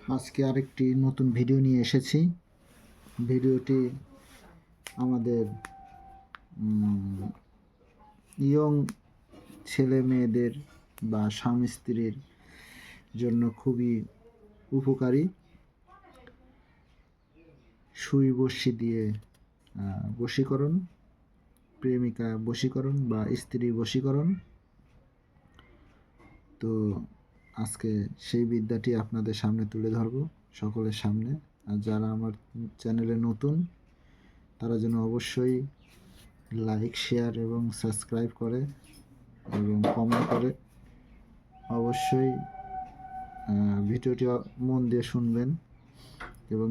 আজকে আরেকটি নতুন ভিডিও নিয়ে এসেছি। ভিডিওটি আমাদের ইয়ং ছেলে মেয়েদের বা স্বামী স্ত্রীর জন্য খুবই উপকারী। সুই বড়শি দিয়ে বশীকরণ, প্রেমিকা বশীকরণ বা স্ত্রী বশীকরণ। তো আজকে সেই বিদ্যাটি আপনাদের সামনে তুলে ধরব সকলের সামনে। আর যারা আমার চ্যানেলে নতুন তারা যেন অবশ্যই লাইক, শেয়ার এবং সাবস্ক্রাইব করে এবং কমেন্ট করে। অবশ্যই ভিডিওটি মন দিয়ে শুনবেন এবং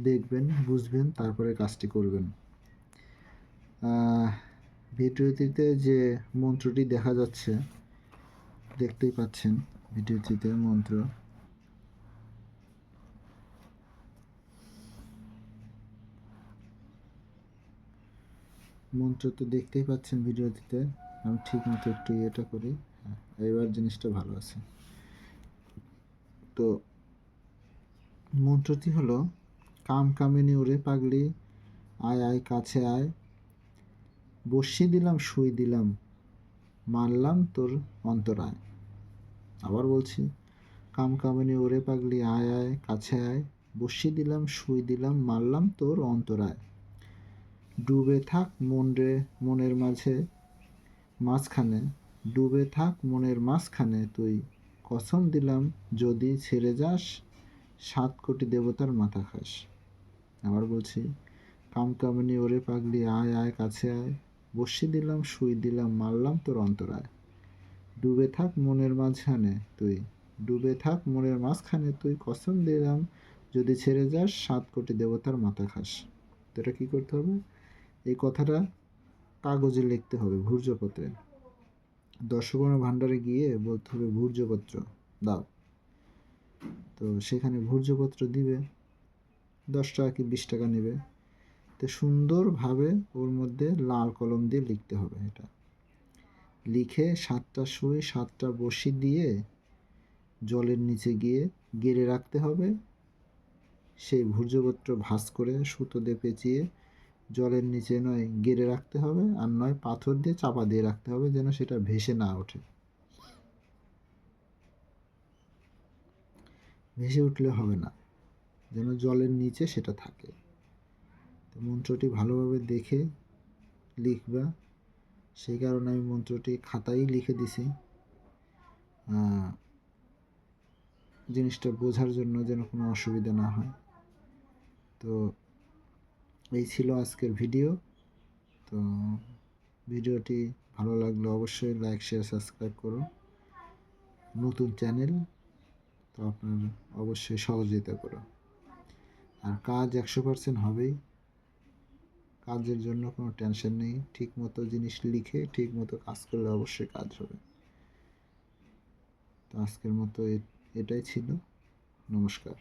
দেখবেন, বুঝবেন, তারপরে কাজটি করবেন। ভিডিওটিতে যে মন্ত্রটি দেখা যাচ্ছে, দেখতেই পাচ্ছেন ভিডিওটিতে মন্ত্র। তো দেখতেই পাচ্ছেন ভিডিওটিতে। আমি ঠিক মতো একটু এটা করি। এবার জিনিসটা ভালো আছে। তো মন্ত্রটি হলো, কাম কামিনী ওরে পাগলি, আয় আয় কাছে আয়, বসি দিলাম সুই দিলাম, মারলাম তোর অন্তরায়। আবার বলছি, কাম কামিনী ওরে পাগলি, আয় আয় কাছে আয়, বসি দিলাম সুই দিলাম, মারলাম তোর অন্তরায়। ডুবে থাক মনের মাঝখানে, ডুবে থাক মনের মাঝখানে তুই, কসম দিলাম যদি ছেড়ে যাস, 7 কোটি দেবতার মাথা খাস। আবার বলছি, কামকামিনী ওরে পাগলি, আয় আয় কাছে আয়, বসি দিলাম সুই দিলাম, মারলাম তোর অন্তরায়। ডুবে থাক মনের মাঝখানে তুই, ডুবে থাক মনের মাঝখানে তুই, কসম দিলাম যদি ছেড়ে যাস, 7 কোটি দেবতার মাথা খাস। তো এটা কী করতে হবে? এই কথাটা কাগজে লিখতে হবে, ভূর্জপত্রে। দর্শবর্ণ ভাণ্ডারে গিয়ে বলতে হবে ভূর্জপত্র দাও। তো সেখানে ভূর্জপত্র দিবে, 10 টাকা কি 20 টাকা নেবে। তো সুন্দরভাবে ওর মধ্যে লাল কলম দিয়ে লিখতে হবে। এটা লিখে 7টা সুই 7টা বড়শি দিয়ে জলের নিচে গিয়ে গেড়ে রাখতে হবে। সেই ভূর্জপত্র ভাঁজ করে সুতো দিয়ে পেঁচিয়ে জলের নিচে নয় গেড়ে রাখতে হবে, আর নয় পাথর দিয়ে চাপা দিয়ে রাখতে হবে, যেন সেটা ভেসে না ওঠে। ভেসে উঠলে হবে না, যেন জলের নিচে সেটা থাকে। তো মন্ত্রটি ভালোভাবে দেখে লিখবা। সেই কারণে আমি মন্ত্রটি খাতায় লিখে দিছি, জিনিসটা বোঝার জন্য, যেন কোনো অসুবিধা না হয়। তো এই ছিল আজকের ভিডিও। তো ভিডিওটি ভালো লাগলে অবশ্যই লাইক, শেয়ার, সাবস্ক্রাইব করো। নতুন চ্যানেল, তো আপনার অবশ্যই সহযোগিতা করো। আর কাজ 100% হবেই। কাজের জন্য কোনো টেনশন নেই। ঠিক মতো জিনিস লিখে ঠিক মতো কাজ করলে অবশ্যই কাজ হবে। তো আজকের মতো এটাই ছিল। নমস্কার।